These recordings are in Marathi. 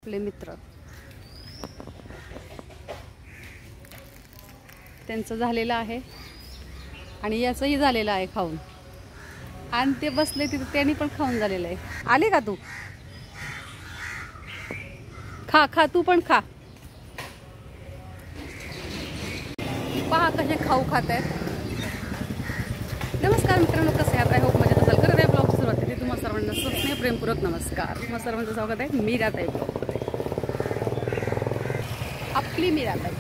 आपले मित्र, त्यांचं झालेलं आहे आणि याचंही झालेलं आहे खाऊन, आणि ते बसले तिथे त्यांनी पण खाऊन झालेलं आहे. आले का तू? खा खा, तू पण खा. पहा कसे खाऊ खात आहेत. नमस्कार मित्रांनो, कसे आहात? आय होप मजेत असाल. करत आहे ब्लॉग सुरुवात तिथे तुम्हाला सर्वांना स्नेह प्रेमपूर्वक नमस्कार. तुम्हाला सर्वांचं स्वागत आहे मीराताई ब्लॉगमध्ये. आपली मीराताई.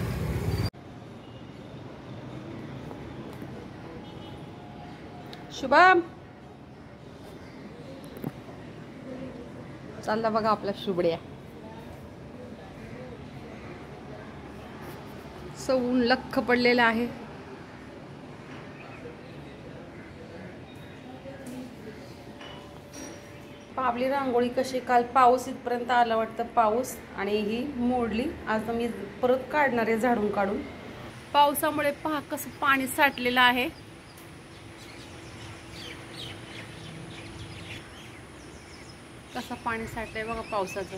शुभम चालला बघा आपला शुबड्या. ऊन लख्ख पडलेलं आहे. आपली रांगोळी कशी, काल पाऊस इथपर्यंत आला वाटतं पाऊस, आणि ही मोडली. आज मी परत काढणार आहे झाडून काढून. पावसामुळे पहा कसं पाणी साठलेलं आहे. कसं पाणी साठलंय बघा पावसाचं.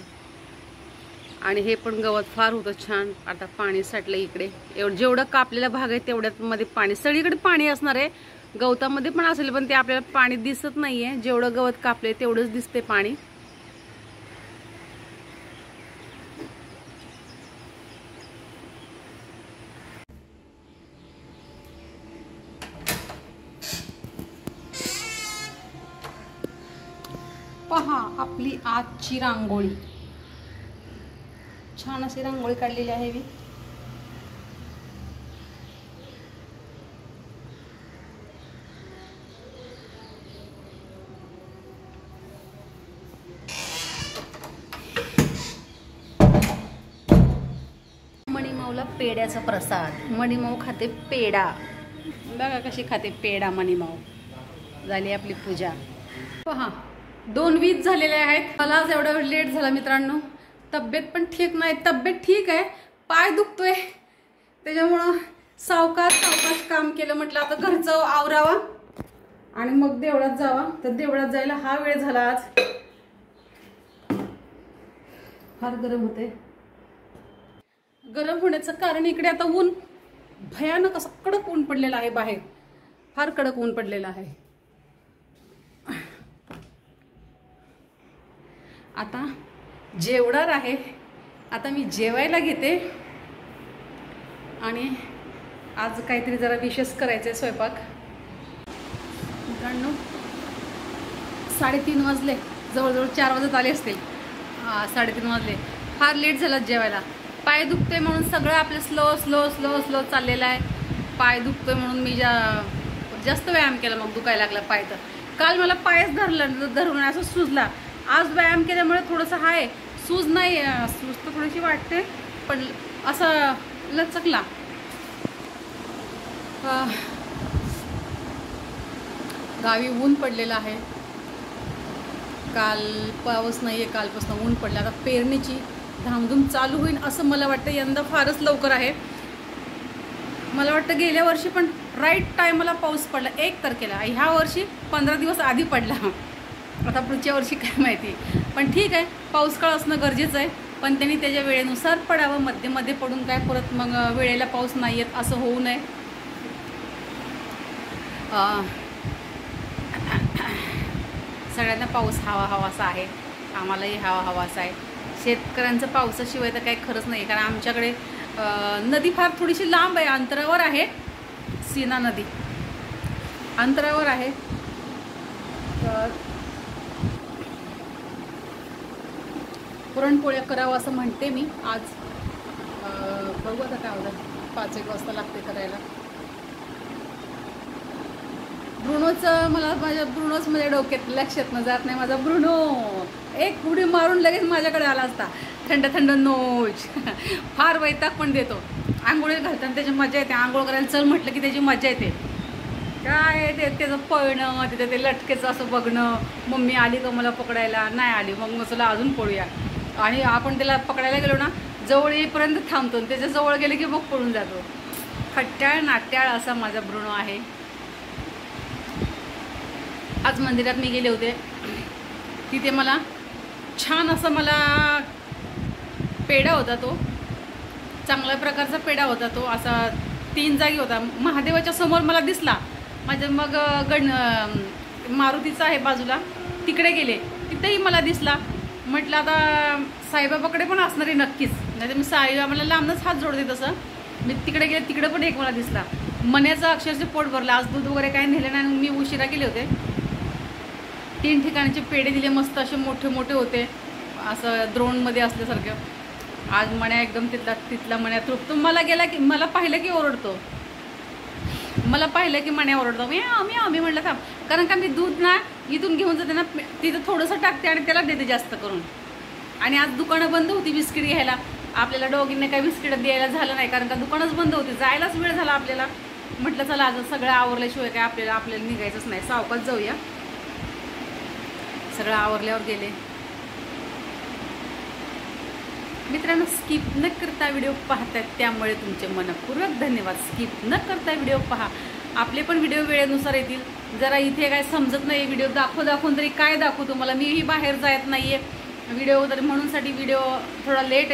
आणि हे पण गवत फार होतं छान, आता पाणी साठलं इकडे. जेवढं कापलेला भाग आहे तेवढ्यात मध्ये पाणी, सगळीकडे पाणी असणार आहे. गवतामध्ये पण असेल पण ते आपल्याला पाणी दिसत नाहीये. जेवढं गवत कापले तेवढंच दिसते पाणी. पहा आपली आजची रांगोळी. छान अशी रांगोळी काढलेली आहे मी. मणिमाऊला पेड्याचा प्रसाद. मणिमाऊ खाते पेडा. बघा कशी खाते पेडा मणिमाऊ. झाली आपली पूजा. पहा 2:20 झालेले आहेत. मला आज एवढा लेट झाला मित्रांनो. तब्येत पण ठीक नाही. तब्येत ठीक आहे, पाय दुखतोय, त्याच्यामुळं सावकाश काम केलं. म्हटलं आता घरचं आवरावा आणि मग देवळात जावा. तर देवळात जायला हा वेळ झाला. आज फार गरम होते. गरम होण्याचं कारण इकडे आता ऊन भयानक असं कडक ऊन पडलेलं आहे. बाहेर फार कडक ऊन पडलेलं आहे. आता जेवणार आहे. आता मी जेवायला घेते आणि आज काहीतरी जरा विशेष करायचंय स्वयंपाक. मित्रांनो 3:30 वाजले, जवळजवळ 4 वाजत आले असतील. 3:30 वाजले. फार लेट झाला जेवायला. पाय दुखतोय म्हणून सगळं आपलं स्लो चाललेलं आहे. पाय दुखतोय म्हणून मी जास्त व्यायाम केला, मग दुखायला लागला पाय. तर काल मला पायच धरून असं सुजला. आज व्यायाम केल्यामुळे थोडंसं आहे, सूज नाही, सूज तर थोडीशी वाटते पण असं लचकला. गावी ऊन पडलेलं आहे. काल पाऊस नाहीये, कालपासून ऊन पडलं. आता पेरणीची धामधूम चालू होईल असं मला वाटतं. यंदा फारच लवकर आहे. मला वाटतं गेल्या वर्षी पण राईट टायमाला पाऊस पडला 1 तारखेला. ह्या वर्षी 15 दिवस आधी पडला. आता पुढच्या वर्षी काय माहिती. पण ठीक आहे, पाऊस काळ असणं गरजेचं आहे, पण त्यांनी त्याच्या वेळेनुसार पडावं. मध्ये पडून काय परत मग वेळेला पाऊस नाही येत असं होऊ नये. सगळ्यांना पाऊस हवासा आहे, आम्हालाही हवासा आहे. शेतकऱ्यांचं पावसाशिवाय तर काही खरंच नाही. कारण आमच्याकडे नदी फार थोडीशी लांब आहे, अंतरावर आहे. सीना नदी अंतरावर आहे. पुरणपोळ्या करावं असं म्हणते मी आज. बघू आता काय होतं. 5-1 वाजता लागते करायला. ब्रुनोचं माझ्या ब्रुनोच माझ्या डोक्यात लक्षात जात नाही. माझा ब्रुनो एक उडी मारून लगेच माझ्याकडे आला असता. थंड नोच. फार वैताग पण देतो. आंघोळी घालताना त्याची मजा येते. आंघोळ करायला चल म्हटलं की त्याची मजा येते. काय ते त्याचं पळणं, तिथं ते लटकेचं असं बघणं. मम्मी आली का मला पकडायला, नाही आली मग चला अजून पळूया. आणि आपण त्याला पकडायला गेलो ना, जवळ येईपर्यंत थांबतो. त्याच्या जवळ गेले की मग पळून जातो. खट्ट्याळ नाट्याळ असा माझा ब्रुनो आहे. आज मंदिरात मी गेले होते. तिथे मला छान असं पेढा होता तो, चांगल्या प्रकारचा पेढा होता तो, असा 3 जागी होता. महादेवाच्या समोर मला दिसला. माझं मग मारुतीचा आहे बाजूला, तिकडे गेले, तिथेही मला दिसला. म्हटलं आता साईबाबाकडे पण असणार आहे नक्कीच, नाही तर मी साईबाबाला लांबनच हात जोडते. तसं मी तिकडे गेले, तिकडे पण एक मला दिसला. मण्याचं अक्षरशः पोट भरलं. आज दूध वगैरे काही नेलं नाही, मी उशिरा गेले होते. 3 ठिकाणचे पेढे दिले, मस्त असे मोठे मोठे होते, असं द्रोणमध्ये असल्यासारखं. आज मण्या एकदम तिथला मण्या तृप्त. मला गेला की मला पाहिलं की ओरडतो, मला पाहिलं की मण्या ओरडतो. मी म्हटलं थांब, कारण का मी दूध ना इथून घेऊन जाते ना, तिथं थोडंसं टाकते आणि त्याला देते जास्त करून. आणि आज दुकानं बंद होती बिस्किट घ्यायला. आपल्याला दोघींना काही बिस्किट द्यायला झालं नाही, कारण का दुकानच बंद होती, जायलाच वेळ झाला आपल्याला. म्हटलं चला आज सगळं आवरल्याशिवाय काय आपल्याला निघायचंच नाही, सावकाश जाऊया. सगळं आवरल्यावर गेले. मित्रांनो, स्किप न करता व्हिडिओ पाहतात त्यामुळे तुमचे मनपूर्वक धन्यवाद. स्किप न करता व्हिडिओ पहा. आपले पण व्हिडिओ वेळेनुसार येतील. जरा इथे काय समजत नाही, व्हिडिओ दाखवून तरी काय दाखवू तुम्हाला. मीही बाहेर जात नाही आहे व्हिडिओ, तरी म्हणूनसाठी व्हिडिओ थोडा लेट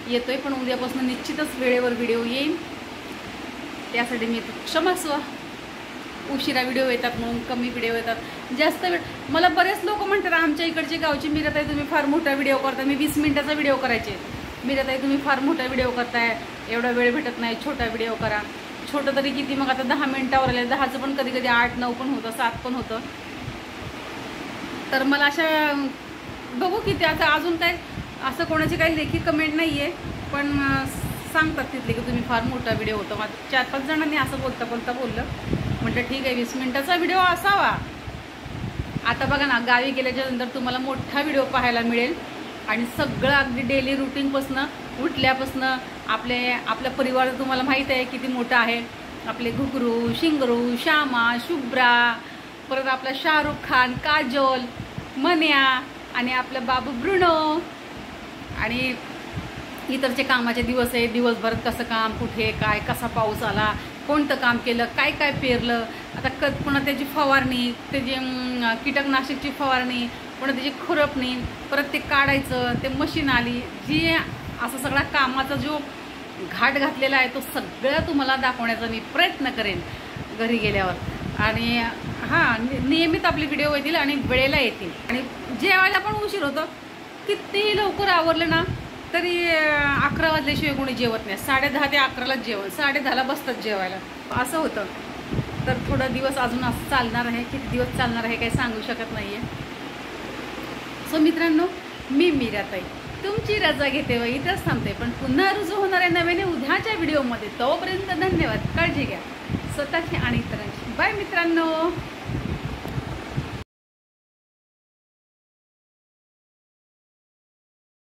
येतोय, पण उद्यापासून निश्चितच वेळेवर व्हिडिओ येईल. त्यासाठी मी क्षमस्व, उशिरा व्हिडिओ येतात म्हणून, कमी व्हिडिओ येतात, जास्त वेळ. मला बरेच लोक म्हणतात आमच्या इकडचे गावचे, मीराताई तुम्ही फार मोठा व्हिडिओ करताय. मी 20 मिनिटाचा व्हिडिओ करायचे. मीराताई तुम्ही फार मोठा व्हिडिओ करताय, एवढा वेळ भेटत नाही, छोटा व्हिडिओ करा. छोटं तरी किती मग आता 10 मिनिटावर आले, 10चं पण कधी कधी 8, 9 पण होतं, 7 पण होतं. तर मला अशा बघू की त्याचं अजून काय असं कोणाची काही लेखी कमेंट नाही आहे, पण सांगतात तिथले की तुम्ही फार मोठा व्हिडिओ होतो. मग 4-5 जणांनी असं बोलता बोललं. म्हटलं ठीक आहे, 20 मिनिटाचा व्हिडिओ असावा. आता बघा ना, गावी गेल्याच्यानंतर तुम्हाला मोठा व्हिडिओ पाहायला मिळेल. आणि सगळं अगदी डेली रुटीनपासनं, उठल्यापासनं आपल्या परिवार तुम्हाला माहीत आहे किती मोठा आहे. आपले घुगरू, शिंगरू, श्यामा, शुभ्रा, परत आपला शाहरुख खान, काजोल, मन्या आणि आपलं बाबू ब्रुनो, आणि इतरचे कामाचे दिवस आहे. दिवसभर कसं काम, कुठे काय, कसा पाऊस आला, कोणतं काम केलं, काय काय पेरलं, आता पुन्हा त्याची फवारणी, त्याची कीटकनाशकची फवारणी, पुन्हा त्याची खुरपणी, परत ते काढायचं, ते मशीन आली जी, असा सगळा कामाचा जो घाट घातलेला आहे तो सगळं तुम्हाला दाखवण्याचा मी प्रयत्न करेन घरी गेल्यावर. आणि नियमित आपले व्हिडिओ येतील आणि वेळेला येतील. आणि जेवायला पण उशीर होतो, किती लवकर आवरलं ना तरी 11 वाजल्याशिवाय कोणी जेवत नाही. 10:30 ते 11लाच जेवण, 10:30ला बसतात जेवायला, असं होतं. तर थोडा दिवस अजून असं चालणार आहे, किती दिवस चालणार आहे काही सांगू शकत नाही आहे. सो मित्रांनो, मी मीराताई तुमची रजा घेते व इथंच थांबते, पण पुन्हा रुजू होणार आहे नव्याने उद्याच्या व्हिडिओमध्ये. तोपर्यंत धन्यवाद, काळजी घ्या स्वतःची आणि इतरांची. बाय मित्रांनो.